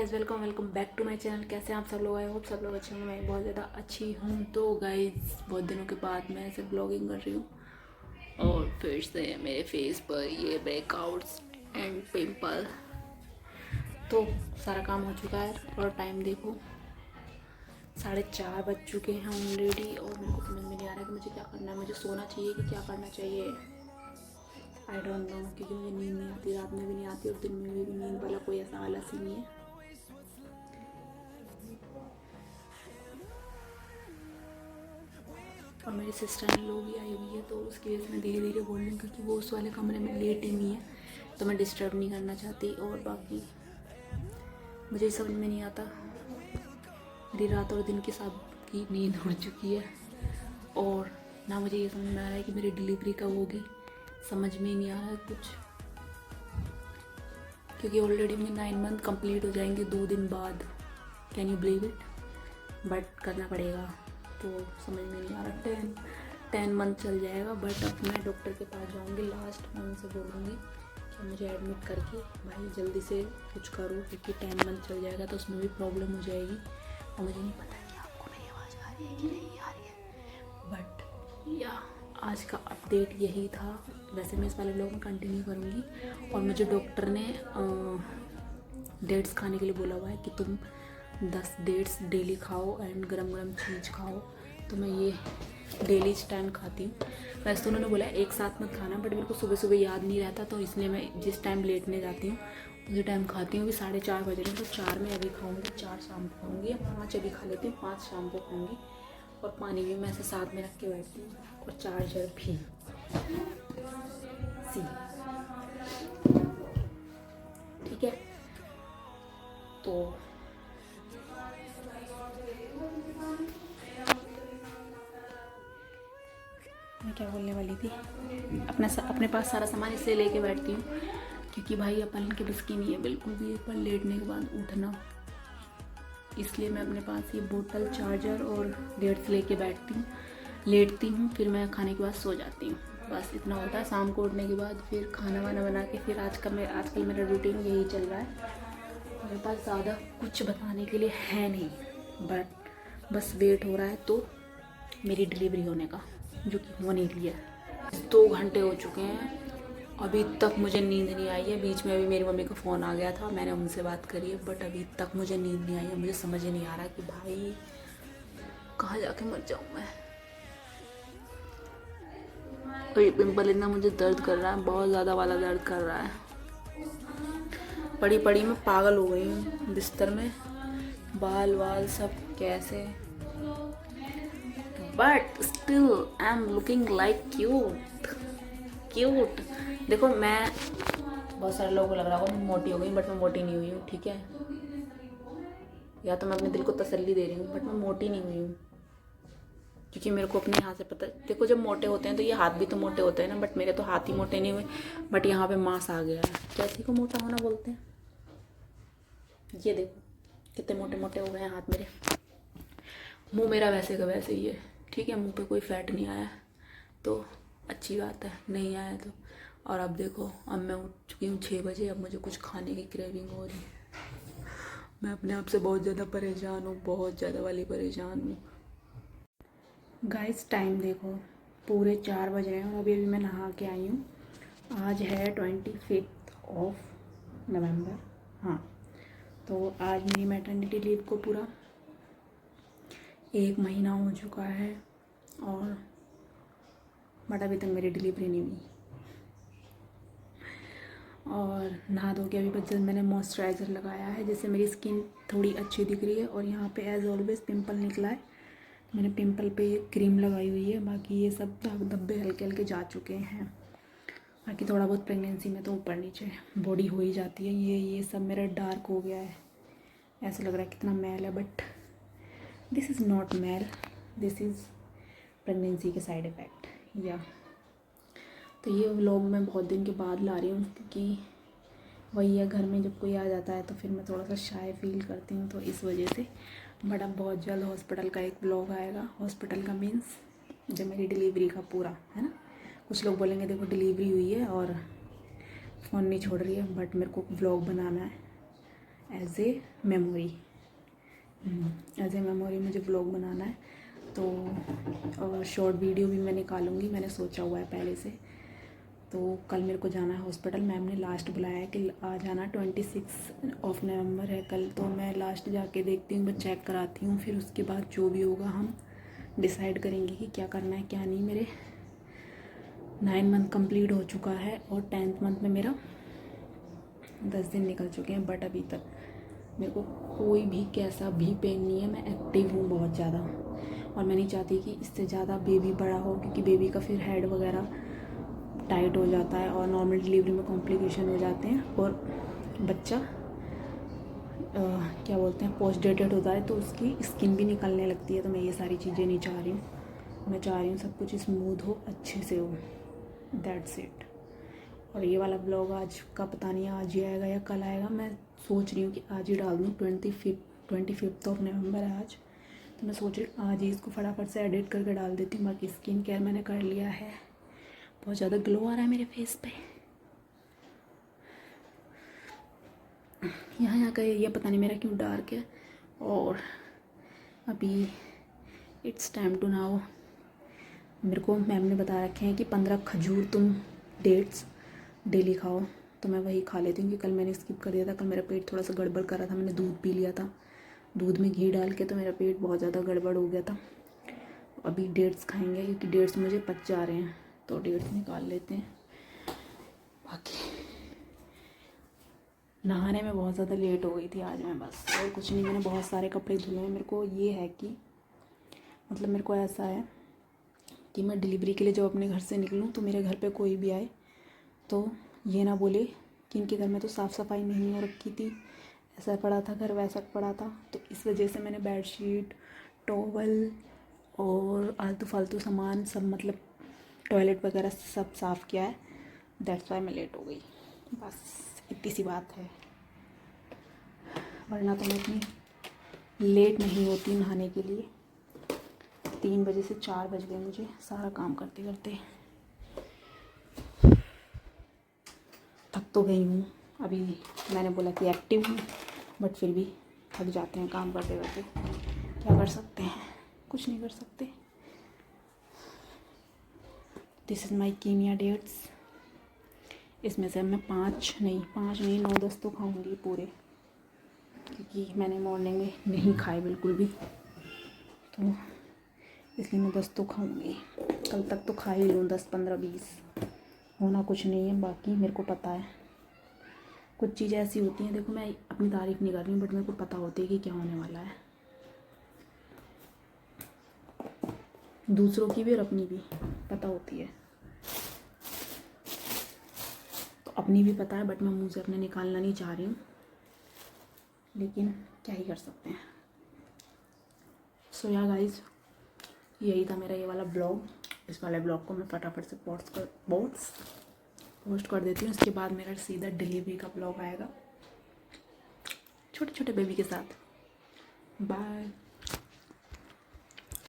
Guys, welcome back to my channel. कैसे हैं आप सब लोग? आई होप सब लोग अच्छे होंगे। मैं बहुत ज़्यादा अच्छी हूँ। तो गाइज़, बहुत दिनों के बाद मैं ऐसे ब्लॉगिंग कर रही हूँ और फिर से मेरे फेस पर ये ब्रेकआउट्स एंड पिंपल। तो सारा काम हो चुका है और टाइम देखो 4:30 बज चुके हैं ऑलरेडी और मेरे को समझ में नहीं आ रहा है कि मुझे क्या करना है। मुझे सोना चाहिए कि क्या करना चाहिए, आई डोंट नो। क्योंकि मुझे नींद नहीं आती, रात में भी नहीं आती और दिन में भी नींद वाला कोई ऐसा आलस ही नहीं है। और मेरी सिस्टर इन लोग भी आई हुई है तो उसकी वजह से मैं धीरे धीरे बोल रही हूँ, क्योंकि वो उस वाले कमरे में लेट ही नहीं है तो मैं डिस्टर्ब नहीं करना चाहती। और बाकी मुझे समझ में नहीं आता, मेरी रात और दिन के साथ की नींद उड़ चुकी है और ना मुझे ये समझ में आ रहा है कि मेरी डिलीवरी कब होगी। समझ में ही नहीं आ रहा है कुछ, क्योंकि ऑलरेडी मेरे 9 मंथ कंप्लीट हो जाएंगे 2 दिन बाद। Can you believe it? But करना पड़ेगा। तो समझ में नहीं आ रहा, 10 मंथ चल जाएगा। बट अब मैं डॉक्टर के पास जाऊंगी लास्ट, मैं उनसे बोलूँगी कि मुझे एडमिट करके भाई जल्दी से कुछ करो, क्योंकि 10 मंथ चल जाएगा तो उसमें भी प्रॉब्लम हो जाएगी। और मुझे नहीं पता कि आपको मेरी आवाज़ आ रही है कि नहीं आ रही है। बट या आज का अपडेट यही था। वैसे मैं इस वाले ब्लॉग में कंटिन्यू करूँगी। और मुझे डॉक्टर ने डेट्स खाने के लिए बोला हुआ है कि तुम 10 डेट्स डेली खाओ एंड गरम गरम चीज़ खाओ। तो मैं ये डेली टाइम खाती हूँ। वैसे तो उन्होंने बोला एक साथ मत खाना, बट मेरे को सुबह सुबह याद नहीं रहता, तो इसलिए मैं जिस टाइम लेटने जाती हूँ उसी टाइम खाती हूँ। अभी 4:30 बज रहे हैं, तो 4 में अभी खाऊंगी, 4 शाम को खाऊंगी या 5 अभी खा लेती हूँ, 5 शाम को खाऊंगी। और पानी भी मैं ऐसे साथ में रख के बैठती हूँ और चार्जर भी सी, ठीक है। तो मैं क्या बोलने वाली थी, अपने पास सारा सामान इसलिए लेके बैठती हूँ क्योंकि भाई अपन के बस की नहीं है बिल्कुल भी एक बार लेटने के बाद उठना। इसलिए मैं अपने पास ये बोतल, चार्जर और डेट्स लेके बैठती हूँ, लेटती हूँ, फिर मैं खाने के बाद सो जाती हूँ। बस इतना होता है। शाम को उठने के बाद फिर खाना वाना बना के फिर आजकल मेरा रूटीन यही चल रहा है। मेरे पास ज़्यादा कुछ बताने के लिए है नहीं, बट बस वेट हो रहा है तो मेरी डिलीवरी होने का, जो कि होने की है। 2 घंटे हो चुके हैं, अभी तक मुझे नींद नहीं आई है। बीच में अभी मेरी मम्मी का फ़ोन आ गया था, मैंने उनसे बात करी है, बट अभी तक मुझे नींद नहीं आई है। मुझे समझ ही नहीं आ रहा कि भाई कहाँ जाके मर जाऊँ मैं। और ये पिंपल इतना मुझे दर्द कर रहा है, बहुत ज़्यादा वाला दर्द कर रहा है। पड़ी पड़ी मैं पागल हो गई हूँ बिस्तर में, बाल वाल सब कैसे। But still I am looking like cute. देखो, मैं बहुत सारे लोगों को लग रहा होगा मैं मोटी हो गई, बट मैं मोटी नहीं हुई हूँ, ठीक है। या तो मैं अपने दिल को तसल्ली दे रही हूँ, बट मैं मोटी नहीं हुई हूँ, क्योंकि मेरे को अपने हाथ से पता। देखो, जब मोटे होते हैं तो ये हाथ भी तो मोटे होते हैं ना, बट मेरे तो हाथ ही मोटे नहीं हुए, बट यहाँ पे मांस आ गया है। कैसे को मोटा होना बोलते हैं। ये देखो कितने मोटे मोटे हो गए हैं हाथ मेरे। मुंह मेरा वैसे का वैसे ही है, ठीक है। मुंह पे कोई फैट नहीं आया तो अच्छी बात है, नहीं आया तो। और अब देखो, अब मैं उठ चुकी हूँ 6 बजे। अब मुझे कुछ खाने की क्रेविंग हो रही है। मैं अपने आप से बहुत ज़्यादा परेशान हूँ, बहुत ज़्यादा वाली परेशान हूँ। गाइस, टाइम देखो, पूरे 4 बज रहे हैं और अभी अभी मैं नहा के आई हूँ। आज है 25 नवंबर। हाँ, तो आज मेरी मैटरनिटी लीव को पूरा 1 महीना हो चुका है और बट अभी तक मेरी डिलीवरी नहीं हुई। और नहा धो के अभी बस मैंने मॉइस्चराइज़र लगाया है, जिससे मेरी स्किन थोड़ी अच्छी दिख रही है। और यहाँ पे एज़ ऑलवेज़ पिंपल निकला है, मैंने पिंपल पे क्रीम लगाई हुई है। बाकी ये सब दाग धब्बे हल्के हल्के जा चुके हैं। बाकी थोड़ा बहुत प्रेगनेंसी में तो ऊपर नीचे बॉडी हो ही जाती है। ये सब मेरा डार्क हो गया है, ऐसा लग रहा है कितना मैल है, बट दिस इज़ नॉट मैल, दिस इज़ प्रेगनेंसी के साइड इफ़ेक्ट। या तो ये व्लॉग मैं बहुत दिन के बाद ला रही हूँ, क्योंकि वही है, घर में जब कोई आ जाता है तो फिर मैं थोड़ा सा शाय फील करती हूँ, तो इस वजह से। बट अब बहुत जल्द हॉस्पिटल का एक व्लॉग आएगा। हॉस्पिटल का मीन्स जब मेरी डिलीवरी का पूरा है ना। कुछ लोग बोलेंगे देखो डिलीवरी हुई है और फ़ोन नहीं छोड़ रही है, बट मेरे को व्लॉग बनाना है, as a memory. As a memory मुझे व्लॉग बनाना है, तो शॉर्ट वीडियो भी मैं निकालूंगी, मैंने सोचा हुआ है पहले से। तो कल मेरे को जाना है हॉस्पिटल, मैम ने लास्ट बुलाया है कि आ जाना। 26 ऑफ नवंबर है कल, तो मैं लास्ट जाके देखती हूँ, मैं चेक कराती हूँ, फिर उसके बाद जो भी होगा हम डिसाइड करेंगे कि क्या करना है क्या नहीं। मेरे 9 मंथ कंप्लीट हो चुका है और 10th मंथ में मेरा 10 दिन निकल चुके हैं, बट अभी तक मेरे को कोई भी कैसा भी पेन नहीं है। मैं एक्टिव हूँ बहुत ज़्यादा, और मैं नहीं चाहती कि इससे ज़्यादा बेबी बड़ा हो, क्योंकि बेबी का फिर हेड वगैरह टाइट हो जाता है और नॉर्मल डिलीवरी में कॉम्प्लिकेशन हो जाते हैं, और बच्चा क्या बोलते हैं पोस्ट डेटेड होता है, तो उसकी स्किन भी निकलने लगती है। तो मैं ये सारी चीज़ें नहीं चाह रही हूँ, मैं चाह रही हूँ सब कुछ स्मूथ हो, अच्छे से हो, दैट्स इट। और ये वाला ब्लॉग आज का पता नहीं आज ही आएगा या कल आएगा, मैं सोच रही हूँ कि आज ही डाल दूँ। 25 ऑफ नवंबर है आज, तो मैं सोच रही हूँ आज ही इसको फटाफट से एडिट करके डाल देती हूँ। बाकी स्किन केयर मैंने कर लिया है, बहुत ज़्यादा ग्लो आ रहा है मेरे फेस पे। यहाँ का एरिया पता नहीं मेरा क्यों डार्क है। और अभी इट्स टाइम टू नाउ, मेरे को मैम ने बता रखे हैं कि 15 खजूर तुम डेट्स डेली खाओ, तो मैं वही खा लेती हूँ। कि कल मैंने स्किप कर दिया था, कल मेरा पेट थोड़ा सा गड़बड़ कर रहा था, मैंने दूध पी लिया था, दूध में घी डाल के, तो मेरा पेट बहुत ज़्यादा गड़बड़ हो गया था। अभी डेट्स खाएंगे क्योंकि डेट्स मुझे पच जा रहे हैं, तो डेट्स निकाल लेते हैं। बाकी नहाने में बहुत ज़्यादा लेट हो गई थी आज मैं, बस और कुछ नहीं। मैंने बहुत सारे कपड़े धुले हैं। मेरे को ये है कि मतलब मेरे को ऐसा है कि मैं डिलीवरी के लिए जब अपने घर से निकलूँ, तो मेरे घर पे कोई भी आए तो ये ना बोले कि इनके घर में तो साफ़ सफाई नहीं हो रखी थी, ऐसा पड़ा था घर, वैसा पड़ा था। तो इस वजह से मैंने बेडशीट, टॉवल और आलतू फालतू सामान सब, मतलब टॉयलेट वगैरह सब साफ़ किया है। दैट्स वाई मैं लेट हो गई, बस इतनी सी बात है। वरना तो मैं इतनी लेट नहीं होती नहाने के लिए। 3 बजे से 4 बज गए मुझे सारा काम करते करते। थक तो गई हूँ, अभी मैंने बोला कि एक्टिव हूँ, बट फिर भी थक जाते हैं काम करते करते। क्या कर सकते हैं, कुछ नहीं कर सकते। दिस इज़ माई कीमिया डेट्स। इसमें से मैं 5 नहीं 9-10 तो खाऊंगी पूरे, क्योंकि मैंने मॉर्निंग में नहीं खाए बिल्कुल भी, तो इसलिए मैं 10 तो खाऊंगी। कल तक तो खा ही लूँ 10, 15, 20, होना कुछ नहीं है। बाकी मेरे को पता है कुछ चीज़ें ऐसी होती हैं, देखो मैं अपनी तारीफ़ नहीं कर रही हूँ, बट मेरे को पता होती है कि क्या होने वाला है, दूसरों की भी और अपनी भी पता होती है। तो अपनी भी पता है, बट मैं मुँह से अपने निकालना नहीं चाह रही हूँ, लेकिन क्या ही कर सकते हैं। सो या गाइज, यही था मेरा ये वाला ब्लॉग। इस वाले ब्लॉग को मैं फटाफट से पोस्ट कर देती हूँ। इसके बाद मेरा सीधा डिलीवरी का ब्लॉग आएगा छोटे छोटे बेबी के साथ। बाय।